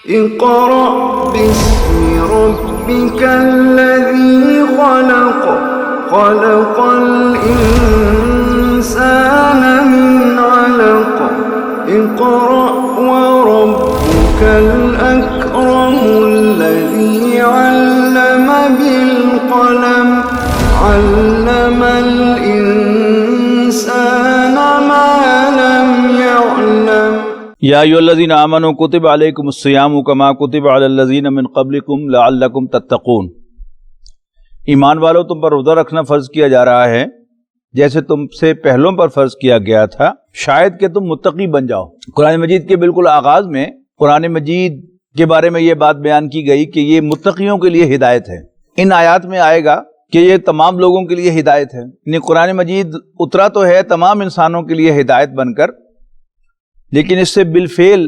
اقرأ باسم ربك الذي خلق خلق الإنسان من علق اقرأ وربك الأكرم الذي علم بالقلم علم الإنسان ما لم يعلم یا ایھا الذین آمنوا کتب علیکم الصیام کما کتب علی الذین من قبلکم لعلکم تتقون۔ ایمان والو، تم پر روزہ رکھنا فرض کیا جا رہا ہے جیسے تم سے پہلوں پر فرض کیا گیا تھا، شاید کہ تم متقی بن جاؤ۔ قرآن مجید کے بالکل آغاز میں قرآن مجید کے بارے میں یہ بات بیان کی گئی کہ یہ متقیوں کے لیے ہدایت ہے۔ ان آیات میں آئے گا کہ یہ تمام لوگوں کے لیے ہدایت ہے، یعنی قرآن مجید اترا تو ہے تمام انسانوں کے لیے ہدایت بن کر، لیکن اس سے بالفعل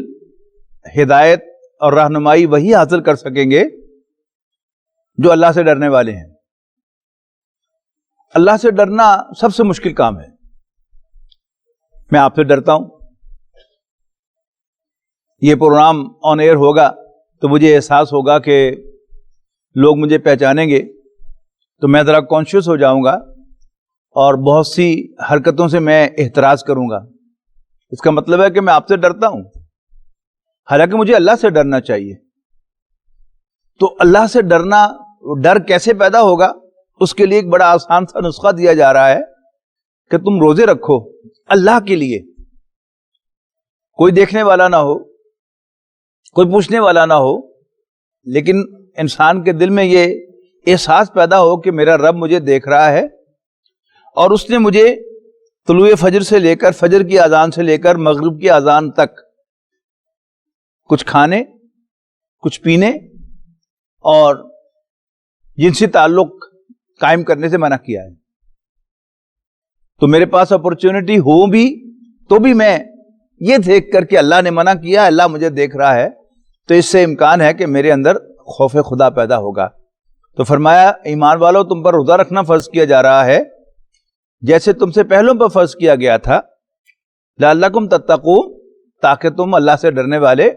ہدایت اور رہنمائی وہی حاصل کر سکیں گے جو اللہ سے ڈرنے والے ہیں۔ اللہ سے ڈرنا سب سے مشکل کام ہے۔ میں آپ سے ڈرتا ہوں۔ یہ پروگرام آن ایئر ہوگا تو مجھے احساس ہوگا کہ لوگ مجھے پہچانیں گے تو میں ذرا کانشیس ہو جاؤں گا اور بہت سی حرکتوں سے میں احتراز کروں گا۔ اس کا مطلب ہے کہ میں آپ سے ڈرتا ہوں، حالانکہ مجھے اللہ سے ڈرنا چاہیے۔ تو اللہ سے ڈرنا، ڈر کیسے پیدا ہوگا؟ اس کے لیے ایک بڑا آسان سا نسخہ دیا جا رہا ہے کہ تم روزے رکھو اللہ کے لیے۔ کوئی دیکھنے والا نہ ہو، کوئی پوچھنے والا نہ ہو، لیکن انسان کے دل میں یہ احساس پیدا ہو کہ میرا رب مجھے دیکھ رہا ہے اور اس نے مجھے طلوع فجر سے لے کر فجر کی اذان سے لے کر مغرب کی اذان تک کچھ کھانے، کچھ پینے اور جنسی تعلق قائم کرنے سے منع کیا ہے۔ تو میرے پاس اپرچونٹی ہو بھی تو بھی میں یہ دیکھ کر کہ اللہ نے منع کیا، اللہ مجھے دیکھ رہا ہے، تو اس سے امکان ہے کہ میرے اندر خوف خدا پیدا ہوگا۔ تو فرمایا ایمان والو، تم پر روزہ رکھنا فرض کیا جا رہا ہے جیسے تم سے پہلوں پر فرض کیا گیا تھا، لعلکم تتقون، تاکہ تم اللہ سے ڈرنے والے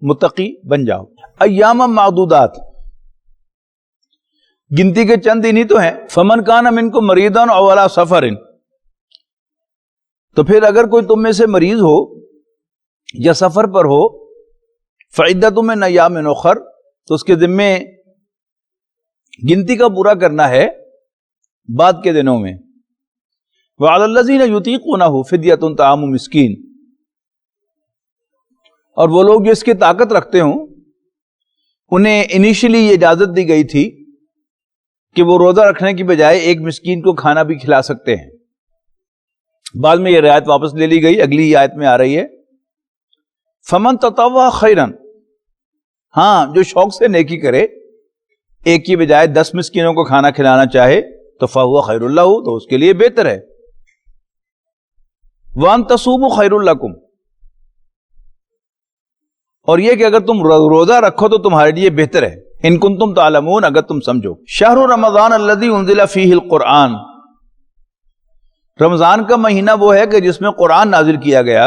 متقی بن جاؤ۔ ایام معدودات، گنتی کے چند دن ہی تو ہیں۔ فمن کان منکم مریضا او علی سفر، تو پھر اگر کوئی تم میں سے مریض ہو یا سفر پر ہو، فعدۃ من ایام اخر، تو اس کے ذمے گنتی کا پورا کرنا ہے بعد کے دنوں میں۔ وعلی الذین یطیقونہ فدیۃ طعام مسکین، اور وہ لوگ جو اس کی طاقت رکھتے ہوں انہیں انیشلی یہ اجازت دی گئی تھی کہ وہ روزہ رکھنے کی بجائے ایک مسکین کو کھانا بھی کھلا سکتے ہیں۔ بعد میں یہ رعایت واپس لے لی گئی، اگلی آیت میں آ رہی ہے فمن تطوع خیرا، ہاں جو شوق سے نیکی کرے، ایک کی بجائے 10 مسکینوں کو کھانا کھلانا چاہے تو فہو خیر اللہ، تو اس کے لیے بہتر ہے۔ وان تصوموا خیر لکم، اور یہ کہ اگر تم روزہ رکھو تو تمہارے لیے بہتر ہے۔ ان کنتم تعلمون، اگر تم سمجھو۔ شہر رمضان الذی انزل فیہ القرآن، رمضان کا مہینہ وہ ہے کہ جس میں قرآن نازل کیا گیا،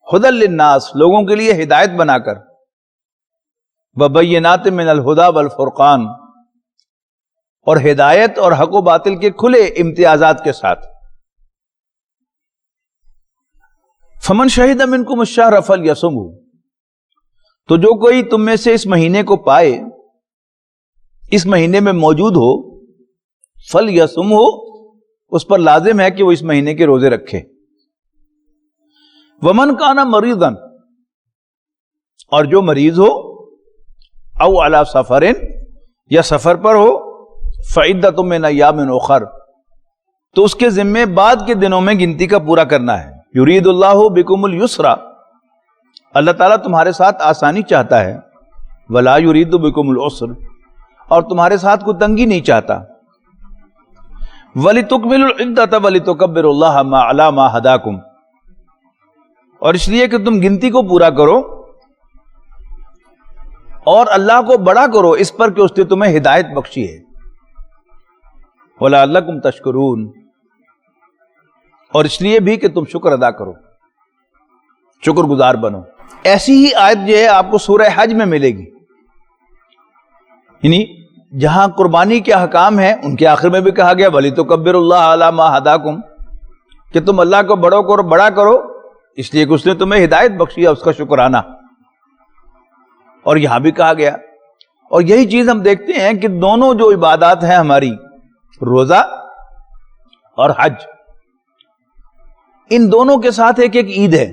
ھدی للناس، لوگوں کے لیے ہدایت بنا کر، وبینات من الہدی والفرقان، اور ہدایت اور حق و باطل کے کھلے امتیازات کے ساتھ۔ فمن شہد منکم الشہر فلیصمہ، تو جو کوئی تم میں سے اس مہینے کو پائے، اس مہینے میں موجود ہو، فلیصمہ، اس پر لازم ہے کہ وہ اس مہینے کے روزے رکھے۔ ومن کان مریضا، اور جو مریض ہو، او علی سفر، یا سفر پر ہو، فعدۃ من ایام اخر، تو اس کے ذمے بعد کے دنوں میں گنتی کا پورا کرنا ہے۔ یرید اللہ بکم الیسر، اللہ تعالیٰ تمہارے ساتھ آسانی چاہتا ہے، ولا یرید بکم العسر، اور تمہارے ساتھ کوئی تنگی نہیں چاہتا۔ وَلِتُكْمِلُوا الْعِدَّةَ وَلِتُكَبِّرُوا اللَّهَ عَلَىٰ مَا هَدَاكُمْ، اور اس لیے کہ تم گنتی کو پورا کرو اور اللہ کو بڑا کرو اس پر کہ اس نے تمہیں ہدایت بخشی ہے۔ وَلَعَلَّكُمْ تَشْكُرُونَ، اور اس لیے بھی کہ تم شکر ادا کرو۔ شکر گزار بنو. ایسی ہی آیت جو ہے آپ کو سورہ حج میں ملے گی، یعنی جہاں قربانی کے احکام ہیں ان کے آخر میں بھی کہا گیا وَلِتُكَبِّرُوا اللَّهَ عَلَىٰ مَا هَدَاكُمْ، کہ تم اللہ کو بڑا کرو اس لیے کہ اس نے تمہیں ہدایت بخشی ہے، اس کا شکرانہ. اور یہاں بھی کہا گیا. اور یہی چیز ہم دیکھتے ہیں کہ دونوں جو عبادات ہیں ہماری، روزہ اور حج، ان دونوں کے ساتھ ایک عید ہے.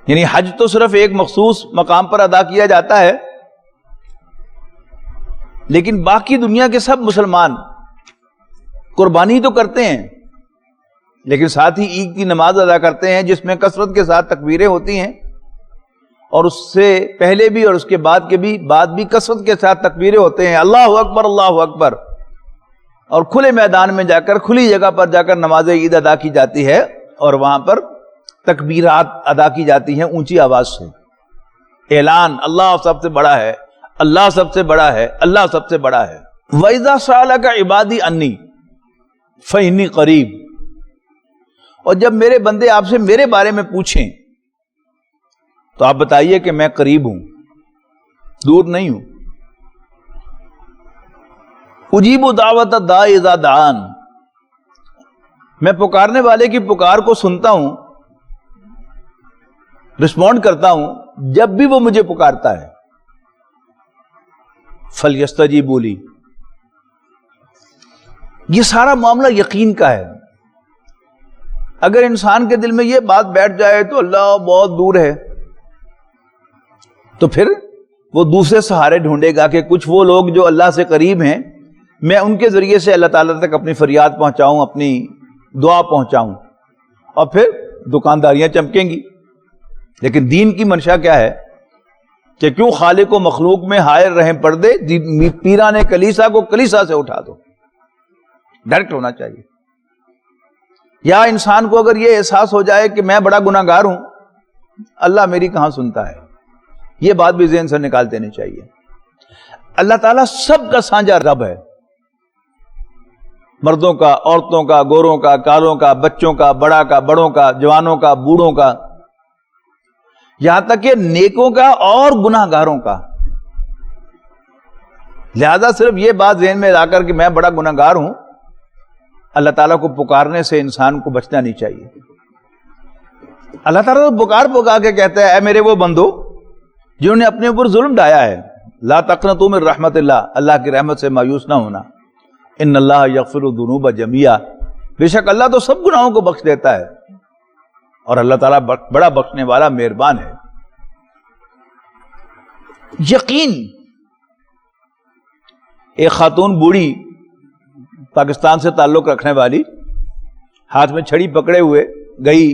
یعنی حج تو صرف ایک مخصوص مقام پر ادا کیا جاتا ہے، لیکن باقی دنیا کے سب مسلمان قربانی تو کرتے ہیں لیکن ساتھ ہی عید کی نماز ادا کرتے ہیں، جس میں کثرت کے ساتھ تکبیریں ہوتی ہیں، اور اس سے پہلے بھی اور اس کے بعد بھی کثرت کے ساتھ تکبیریں ہوتے ہیں، اللہ اکبر اللہ اکبر. اور کھلے میدان میں جا کر، کھلی جگہ پر جا کر نماز عید ادا کی جاتی ہے، اور وہاں پر تکبیرات ادا کی جاتی ہیں اونچی آواز سے. اعلان اللہ سب سے بڑا ہے، اللہ سب سے بڑا ہے، اللہ سب سے بڑا ہے. وَإِذَا سَأَلَكَ عِبَادِي عَنِّي فَإِنِّي قَرِيبٌ، اور جب میرے بندے آپ سے میرے بارے میں پوچھیں تو آپ بتائیے کہ میں قریب ہوں، دور نہیں ہوں. اجیب دعوت الداعی اذا دعان، میں پکارنے والے کی پکار کو سنتا ہوں، رسپونڈ کرتا ہوں جب بھی وہ مجھے پکارتا ہے. فَلْيَسْتَجِيبُوا لِي، یہ سارا معاملہ یقین کا ہے. اگر انسان کے دل میں یہ بات بیٹھ جائے تو اللہ بہت دور ہے، تو پھر وہ دوسرے سہارے ڈھونڈے گا کہ کچھ وہ لوگ جو اللہ سے قریب ہیں، میں ان کے ذریعے سے اللہ تعالیٰ تک اپنی فریاد پہنچاؤں، اپنی دعا پہنچاؤں، اور پھر دکانداریاں چمکیں گی. لیکن دین کی منشا کیا ہے کہ کیوں خالق و مخلوق میں حائل رہیں پردے، پیران کلیسا کو کلیسا سے اٹھا دو. ڈائریکٹ ہونا چاہیے. یا انسان کو اگر یہ احساس ہو جائے کہ میں بڑا گناہ گار ہوں، اللہ میری کہاں سنتا ہے، یہ بات بھی ذہن سے نکال دینی چاہیے. اللہ تعالیٰ سب کا سانجا رب ہے، مردوں کا، عورتوں کا، گوروں کا، کالوں کا، بچوں کا، بڑوں کا، جوانوں کا، بوڑھوں کا، یہاں تک کہ نیکوں کا اور گناہ گاروں کا. لہذا صرف یہ بات ذہن میں لا کر کہ میں بڑا گناہ گار ہوں، اللہ تعالیٰ کو پکارنے سے انسان کو بچنا نہیں چاہیے. اللہ تعالیٰ تو پکار کے کہتا ہے اے میرے وہ بندو جنہوں نے اپنے اوپر ظلم ڈھایا ہے، لا تقنطوا من رحمت اللہ، اللہ کی رحمت سے مایوس نہ ہونا. ان اللہ یغفر الذنوب جميعا، بے شک اللہ تو سب گناہوں کو بخش دیتا ہے، اور اللہ تعالیٰ بڑا بخشنے والا مہربان ہے. یقین. ایک خاتون بوڑھی پاکستان سے تعلق رکھنے والی، ہاتھ میں چھڑی پکڑے ہوئے گئی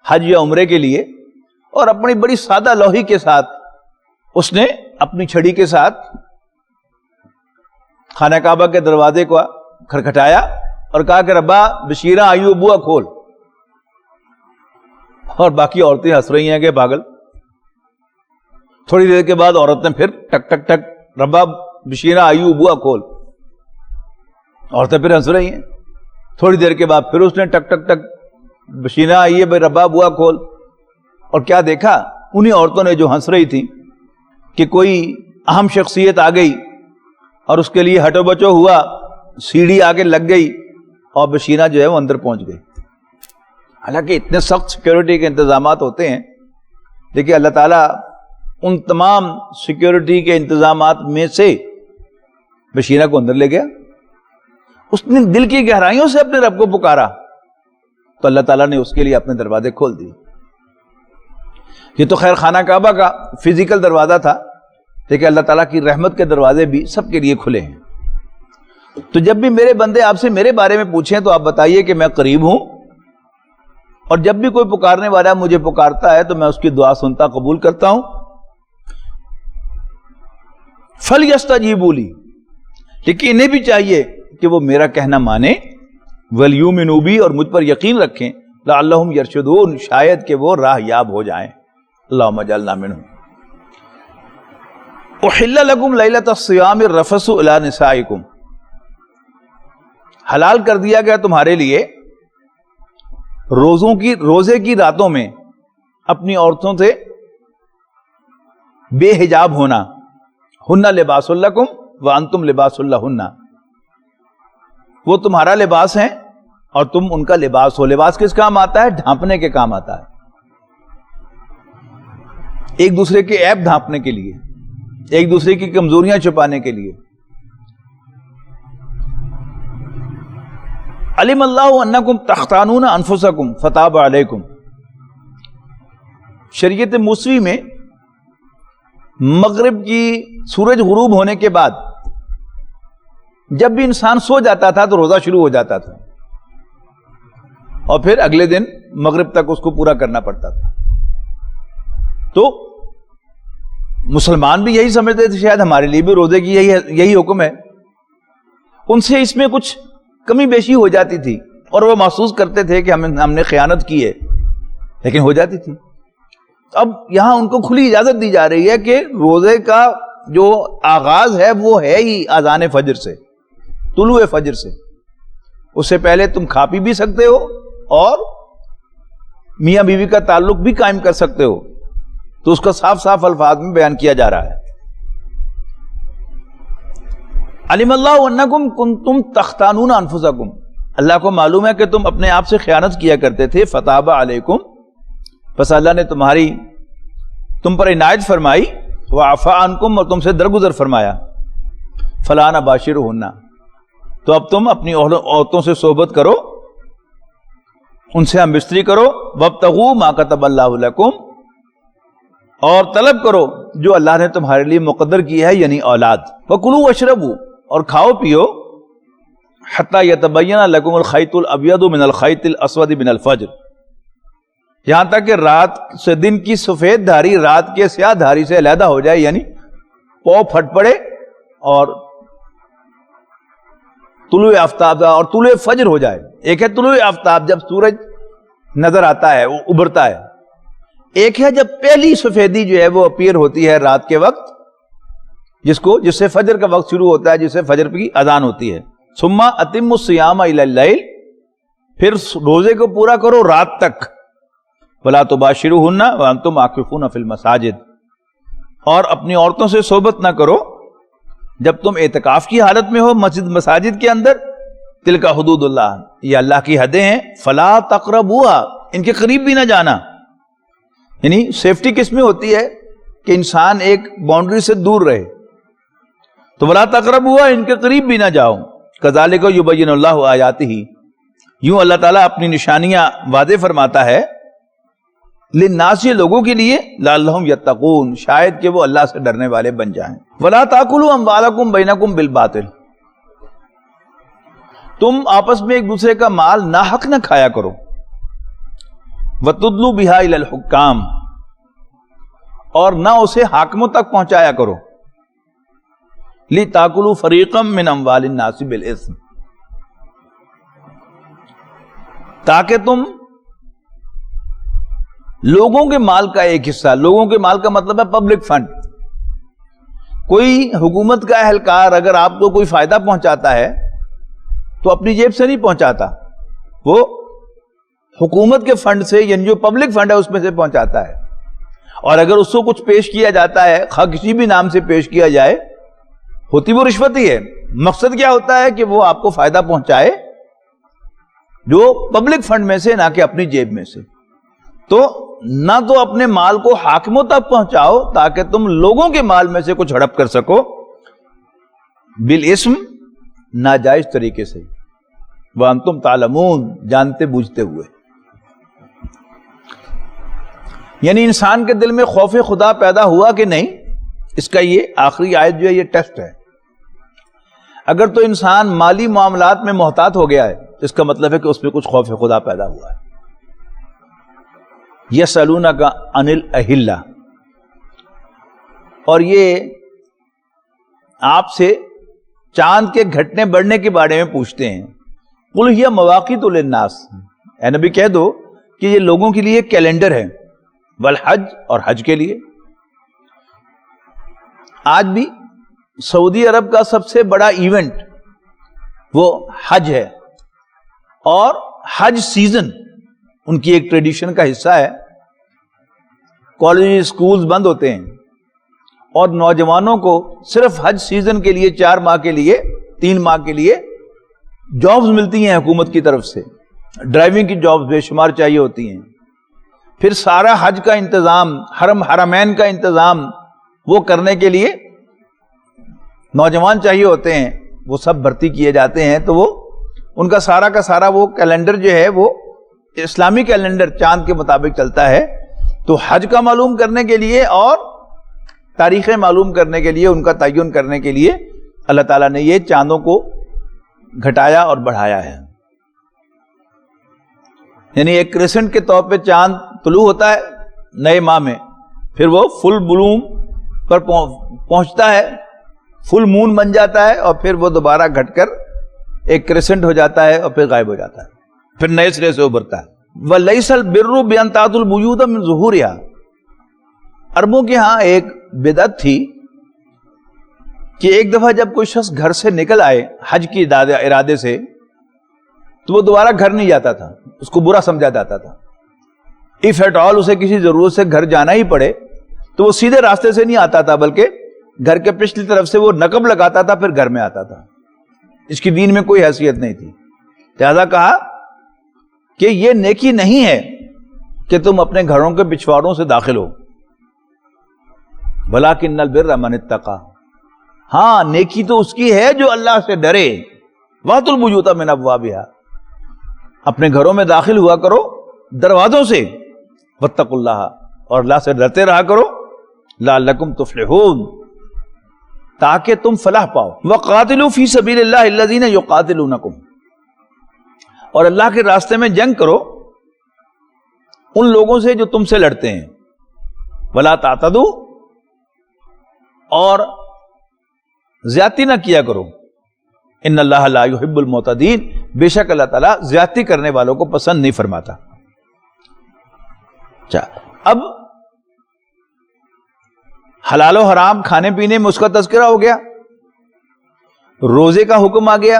حج یا عمرے کے لیے، اور اپنی بڑی سادہ لوہی کے ساتھ اس نے اپنی چھڑی کے ساتھ خانہ کعبہ کے دروازے کو کھٹکھٹایا اور کہا کہ ربا بشیرہ آئیو بوا کھول. اور باقی عورتیں ہنس رہی ہیں کہ پاگل. تھوڑی دیر کے بعد عورت نے پھر ٹک ٹک ٹک ربا بشیرہ آئیو بوا کھول. عورتیں پھر ہنس رہی ہیں. تھوڑی دیر کے بعد پھر اس نے ٹک ٹک ٹک بشیرہ آئیے بھائی ربا بوا کھول. اور کیا دیکھا انہی عورتوں نے جو ہنس رہی تھی کہ کوئی اہم شخصیت آ گئی اور اس کے لیے ہٹو بچو ہوا، سیڑھی آگے لگ گئی اور بشیرہ جو ہے وہ اندر پہنچ گئی. حالانکہ اتنے سخت سیکیورٹی کے انتظامات ہوتے ہیں، لیکن اللہ تعالیٰ ان تمام سیکیورٹی کے انتظامات میں سے بشیرہ کو اندر لے گیا. اس نے دل کی گہرائیوں سے اپنے رب کو پکارا تو اللہ تعالیٰ نے اس کے لیے اپنے دروازے کھول دیے. یہ تو خیر خانہ کعبہ کا فزیکل دروازہ تھا، لیکن اللہ تعالیٰ کی رحمت کے دروازے بھی سب کے لیے کھلے ہیں. تو جب بھی میرے بندے آپ سے میرے بارے میں پوچھیں تو آپ بتائیے کہ میں قریب ہوں، اور جب بھی کوئی پکارنے والا مجھے پکارتا ہے تو میں اس کی دعا سنتا قبول کرتا ہوں. فَلْيَسْتَجِيبُوا لِي، لیکن انہیں بھی چاہیے کہ وہ میرا کہنا مانیں، وَلْيُؤْمِنُوا بِي، اور مجھ پر یقین رکھیں، لَعَلَّهُمْ يَرْشُدُونَ، شاید کہ وہ راہ یاب ہو جائیں. اللہم اجعلنا منہم. احل لکم لیلۃ الصیام الرفث الی نسائکم، حلال کر دیا گیا تمہارے لیے روزے کی راتوں میں اپنی عورتوں سے بے حجاب ہونا. ہن لباس لکم وانتم لباس لہن، وہ تمہارا لباس ہیں اور تم ان کا لباس ہو. لباس کس کام آتا ہے؟ ڈھانپنے کے کام آتا ہے، ایک دوسرے کے عیب ڈھانپنے کے لیے، ایک دوسرے کی کمزوریاں چھپانے کے لیے. علم اللہ انکم تختانون انفسکم فتاب علیکم. شریعت موسوی میں مغرب کی سورج غروب ہونے کے بعد جب بھی انسان سو جاتا تھا تو روزہ شروع ہو جاتا تھا اور پھر اگلے دن مغرب تک اس کو پورا کرنا پڑتا تھا. تو مسلمان بھی یہی سمجھتے تھے شاید ہمارے لیے بھی روزے کی یہی حکم ہے. ان سے اس میں کچھ کمی بیشی ہو جاتی تھی اور وہ محسوس کرتے تھے کہ ہم نے خیانت کی ہے، لیکن ہو جاتی تھی. اب یہاں ان کو کھلی اجازت دی جا رہی ہے کہ روزے کا جو آغاز ہے وہ ہے ہی اذان فجر سے، طلوع فجر سے. اس سے پہلے تم کھا پی بھی سکتے ہو اور میاں بیوی کا تعلق بھی قائم کر سکتے ہو. تو اس کا صاف صاف الفاظ میں بیان کیا جا رہا ہے. علم اللہ انکم کنتم تختانون انفسکم، اللہ کو معلوم ہے کہ تم اپنے آپ سے خیانت کیا کرتے تھے. فتاب علیکم، پس اللہ نے تم پر عنایت فرمائی. وعفا عنکم، اور تم سے درگزر فرمایا. فلا نباشرہن، تو اب تم اپنی عورتوں سے صحبت کرو، ان سے ہم بستری کرو. وابتغوا ما کتب اللہ لکم، اور طلب کرو جو اللہ نے تمہارے لیے مقدر کی ہے، یعنی اولاد. وکلوا واشربوا، اور کھاؤ پیو. حتی یتبین لکم الخیط الابیض من الخیط الاسود من الفجر، یہاں تک کہ رات سے دن کی سفید دھاری رات کے سیاہ دھاری سے علیحدہ ہو جائے، یعنی پاؤں پھٹ پڑے اور طلوع آفتاب اور طلوع فجر ہو جائے. ایک ہے طلوع آفتاب جب سورج نظر آتا ہے، وہ ابھرتا ہے. ایک ہے جب پہلی سفیدی جو ہے وہ اپیئر ہوتی ہے رات کے وقت، جس سے فجر کا وقت شروع ہوتا ہے، جس سے فجر کی اذان ہوتی ہے. ثم اتموا الصیام الی اللیل، پھر روزے کو پورا کرو رات تک. ولا تباشروہن وانتم عاکفون فی المساجد، اور اپنی عورتوں سے صحبت نہ کرو جب تم اعتکاف کی حالت میں ہو مساجد کے اندر. تلک حدود اللہ، یہ اللہ کی حدیں ہیں. فلا تقربوها، ان کے قریب بھی نہ جانا. یعنی سیفٹی کس میں ہوتی ہے کہ انسان ایک باؤنڈری سے دور رہے. تو ولا تقربوها، ان کے قریب بھی نہ جاؤ. کذالک یبین اللہ آیاتہ، یوں اللہ تعالیٰ اپنی نشانیاں واضح فرماتا ہے. للناس، لوگوں کے لیے. لعلہم یتقون، شاید کہ وہ اللہ سے ڈرنے والے بن جائیں. ولا تاکلوا اموالکم بینکم بالباطل، تم آپس میں ایک دوسرے کا مال ناحق نہ کھایا کرو. وتدلوا بہا الی الحکام، اور نہ اسے حاکموں تک پہنچایا کرو. لتاکلوا فریقا من اموال الناس بالاثم، تاکہ تم لوگوں کے مال کا ایک حصہ، لوگوں کے مال کا مطلب ہے پبلک فنڈ. کوئی حکومت کا اہلکار اگر آپ کو کوئی فائدہ پہنچاتا ہے تو اپنی جیب سے نہیں پہنچاتا، وہ حکومت کے فنڈ سے، یعنی جو پبلک فنڈ ہے اس میں سے پہنچاتا ہے. اور اگر اس کو کچھ پیش کیا جاتا ہے، خواہ کسی بھی نام سے پیش کیا جائے، ہوتی وہ رشوت ہی ہے. مقصد کیا ہوتا ہے کہ وہ آپ کو فائدہ پہنچائے جو پبلک فنڈ میں سے، نہ کہ اپنی جیب میں سے. تو نہ تو اپنے مال کو حاکموں تک پہنچاؤ تاکہ تم لوگوں کے مال میں سے کچھ ہڑپ کر سکو، بالاسم، ناجائز طریقے سے. وانتم تعلمون، جانتے بوجھتے ہوئے. یعنی انسان کے دل میں خوف خدا پیدا ہوا کہ نہیں، اس کا یہ آخری آیت جو ہے یہ ٹیسٹ ہے. اگر تو انسان مالی معاملات میں محتاط ہو گیا ہے، اس کا مطلب ہے کہ اس میں کچھ خوف خدا پیدا ہوا ہے. یسألونک عن الاہلہ، اور یہ آپ سے چاند کے گھٹنے بڑھنے کے بارے میں پوچھتے ہیں. قل ہی مواقیت للناس، اے نبی کہہ دو کہ یہ لوگوں کے لیے کیلنڈر ہے. والحج، اور حج کے لیے. آج بھی سعودی عرب کا سب سے بڑا ایونٹ وہ حج ہے، اور حج سیزن ان کی ایک ٹریڈیشن کا حصہ ہے. کالج اسکولز بند ہوتے ہیں اور نوجوانوں کو صرف حج سیزن کے لیے 4 ماہ کے لیے 3 ماہ کے لیے جابز ملتی ہیں حکومت کی طرف سے. ڈرائیونگ کی جابز بے شمار چاہیے ہوتی ہیں. پھر سارا حج کا انتظام، حرمین کا انتظام وہ کرنے کے لیے نوجوان چاہیے ہوتے ہیں. وہ سب بھرتی کیے جاتے ہیں. تو وہ ان کا سارا وہ کیلنڈر جو ہے وہ اسلامی کیلنڈر چاند کے مطابق چلتا ہے. تو حج کا معلوم کرنے کے لیے اور تاریخیں معلوم کرنے کے لیے، ان کا تعین کرنے کے لیے اللہ تعالیٰ نے یہ چاندوں کو گھٹایا اور بڑھایا ہے. یعنی ایک کریسنٹ کے طور پہ چاند طلوع ہوتا ہے نئے ماہ میں، پھر وہ فل بلوم پر پہنچتا ہے، فل مون بن جاتا ہے، اور پھر وہ دوبارہ گھٹ کر ایک کریسنٹ ہو جاتا ہے اور پھر غائب ہو جاتا ہے، پھر نئے سرے سے ابھرتا ہے. وَلَيْسَ الْبِرُّ بِأَن تَأْتُوا الْبُيُوتَ مِن ظُهُورِهَا. عربوں کے ہاں ایک بدعت تھی کہ ایک دفعہ جب کوئی شخص گھر سے نکل آئے حج کی ارادے سے تو وہ دوبارہ گھر نہیں جاتا تھا. اس کو برا سمجھا جاتا تھا. اف ایٹ آل اسے کسی ضرورت سے گھر جانا ہی پڑے تو وہ سیدھے راستے سے نہیں آتا تھا، بلکہ گھر کے پچھلی طرف سے وہ نقب لگاتا تھا، پھر گھر میں آتا تھا. اس کی دین میں کوئی حیثیت نہیں تھی. لہذا کہا کہ یہ نیکی نہیں ہے کہ تم اپنے گھروں کے پچھواڑوں سے داخل ہو. وَلَٰكِنَّ الْبِرَّ مَنِ اتَّقَىٰ. ہاں نیکی تو اس کی ہے جو اللہ سے ڈرے. وَأْتُوا الْبُيُوتَ مِنْ أَبْوَابِهَا. اپنے گھروں میں داخل ہوا کرو دروازوں سے. وَاتَّقُوا اللَّهَ. اور اللہ سے ڈرتے رہا کرو. لَعَلَّكُمْ تُفْلِحُونَ. تاکہ تم فلاح پاؤ. وَقَاتِلُوا فِي سَبِيلِ اللَّهِ الَّذِينَ يُقَاتِلُونَكُمْ. اور اللہ کے راستے میں جنگ کرو ان لوگوں سے جو تم سے لڑتے ہیں. وَلَا تَعْتَدُوا. اور زیادتی نہ کیا کرو. ان اللہ لا يحب المعتدین. بے شک اللہ تعالیٰ زیادتی کرنے والوں کو پسند نہیں فرماتا. اب حلال و حرام کھانے پینے میں اس کا تذکرہ ہو گیا، روزے کا حکم آ گیا.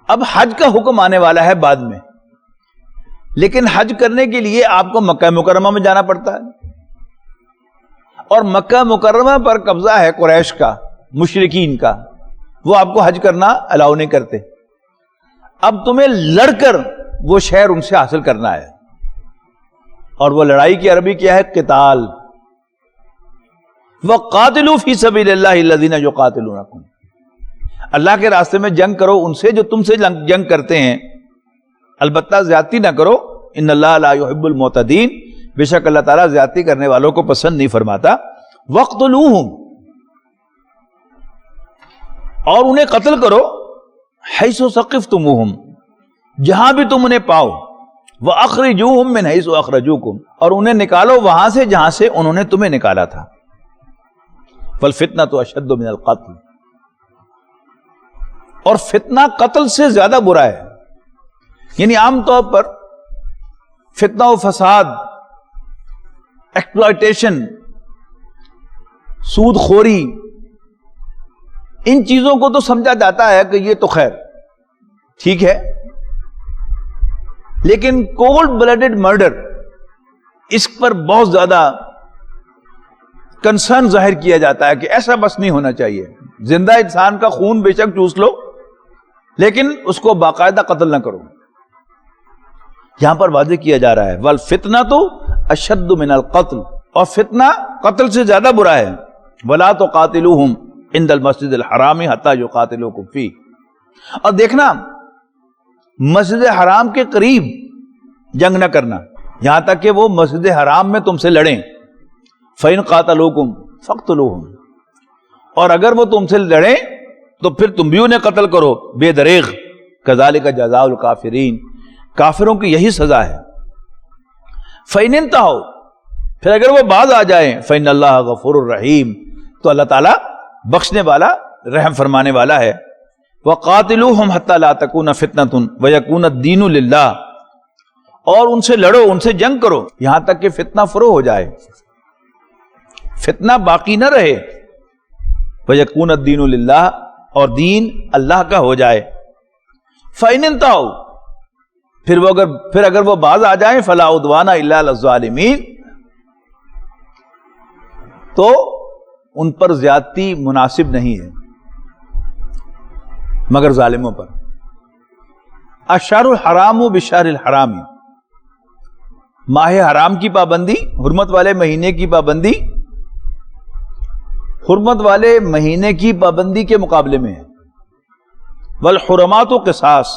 اب حج کا حکم آنے والا ہے بعد میں، لیکن حج کرنے کے لیے آپ کو مکہ مکرمہ میں جانا پڑتا ہے، اور مکہ مکرمہ پر قبضہ ہے قریش کا، مشرکین کا. وہ آپ کو حج کرنا الاؤ نہیں کرتے. اب تمہیں لڑ کر وہ شہر ان سے حاصل کرنا ہے، اور وہ لڑائی کی عربی کیا ہے؟ قتال. وَقَاتِلُوا فِي سَبِيلِ اللَّهِ الَّذِينَ يُقَاتِلُونَكُمْ. اللہ کے راستے میں جنگ کرو ان سے جو تم سے جنگ کرتے ہیں، البتہ زیادتی نہ کرو. ان اللہ لا يحب المعتدین. بے شک اللہ تعالیٰ زیادتی کرنے والوں کو پسند نہیں فرماتا. وَاقْتُلُوهُمْ. اور انہیں قتل کرو حیث ثقفتموہم، جہاں بھی تم انہیں پاؤ. وَأَخْرِجُوهُمْ مِنْ حَيْثُ أَخْرَجُوكُمْ. اور انہیں نکالو وہاں سے جہاں سے انہوں نے تمہیں نکالا تھا. وَالْفِتْنَةُ أَشَدُّ مِنَ الْقَتْلِ. اور فتنہ قتل سے زیادہ برا ہے. یعنی عام طور پر فتنہ و فساد، ایکسپلائٹیشن، سود خوری، ان چیزوں کو تو سمجھا جاتا ہے کہ یہ تو خیر ٹھیک ہے، لیکن کولڈ بلڈڈ مرڈر، اس پر بہت زیادہ کنسرن ظاہر کیا جاتا ہے کہ ایسا بس نہیں ہونا چاہیے. زندہ انسان کا خون بے شک چوس لو لیکن اس کو باقاعدہ قتل نہ کرو. یہاں پر واضح کیا جا رہا ہے وَالْفِتْنَةُ أَشَدُّ مِنَ الْقَتْلِ. اور فتنہ قتل سے زیادہ برا ہے. وَلَا تُقَاتِلُوهُمْ عِنْدَ الْمَسْجِدِ الْحَرَامِ حَتَّى يُقَاتِلُوكُمْ فِيهِ. اور دیکھنا مسجد حرام کے قریب جنگ نہ کرنا یہاں تک کہ وہ مسجد حرام میں تم سے لڑیں. فَإِنْ قَاتَلُوكُمْ فَاقْتُلُوهُمْ. اور اگر وہ تم سے لڑیں تو پھر تم بھی انہیں قتل کرو بے دریغ. كَذَلِكَ جَزَاءُ الْكَافِرِينَ. کافروں کی یہی سزا ہے. فَإِنِ انْتَهَوْا. پھر اگر وہ باز آ جائیں فَإِنَّ اللَّهَ غَفُورٌ رَحِيمٌ. تو اللہ تعالیٰ بخشنے والا رحم فرمانے والا ہے. وَقَاتِلُوهُمْ حَتَّى لَا تَكُونَ فِتْنَةٌ وَيَكُونَ الدِّينُ لِلَّهِ. اور ان سے لڑو، ان سے جنگ کرو یہاں تک کہ فتنہ فروغ ہو جائے، فتنہ باقی نہ رہے. وَيَكُونَ الدِّينُ لِلَّهِ. اور دین اللہ کا ہو جائے. فَإِنِ انْتَهَوْا. پھر اگر وہ باز آ جائیں فلا عدوان الا علی الظالمین، تو ان پر زیادتی مناسب نہیں ہے مگر ظالموں پر۔ الشہر الحرام بشہر الحرام، ماہ حرام کی پابندی، حرمت والے مہینے کی پابندی حرمت والے مہینے کی پابندی کے مقابلے میں ہے۔ والحرمات قصاص،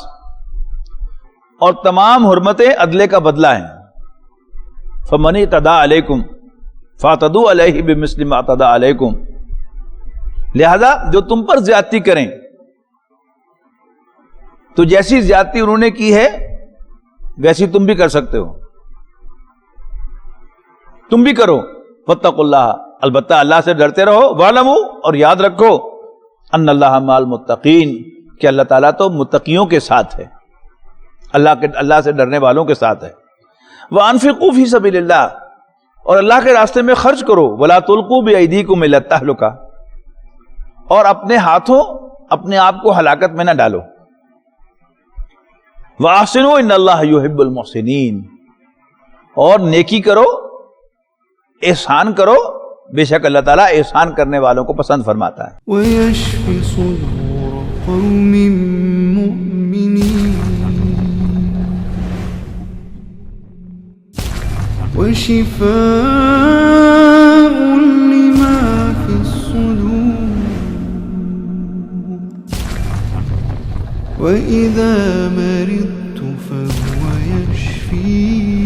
اور تمام حرمتیں عدلے کا بدلہ ہیں۔ فمن اعتدى علیکم فاعتدوا علیہ بمثل ما اعتدى علیکم، لہذا جو تم پر زیادتی کریں تو جیسی زیادتی انہوں نے کی ہے ویسی تم بھی کر سکتے ہو، تم بھی کرو۔ واتقوا اللہ، البتہ اللہ سے ڈرتے رہو۔ واعلموا، اور یاد رکھو، ان اللہ مع المتقین، کہ اللہ تعالیٰ تو متقیوں کے ساتھ ہے، اللہ سے ڈرنے والوں کے ساتھ ہے۔ وانفقوا فی سبیل اللہ، اور اللہ کے راستے میں خرچ کرو۔ ولا تلقوا بایدیکم الی التہلکہ، اور اپنے ہاتھوں اپنے آپ کو ہلاکت میں نہ ڈالو۔ واحسنوا ان اللہ یحب المحسنین، اور نیکی کرو، احسان کرو، بے شک اللہ تعالیٰ احسان کرنے والوں کو پسند فرماتا ہے۔ ويشف صدور قوم مؤمنين وشفاء لما في الصدور وإذا مرضت فهو يشفين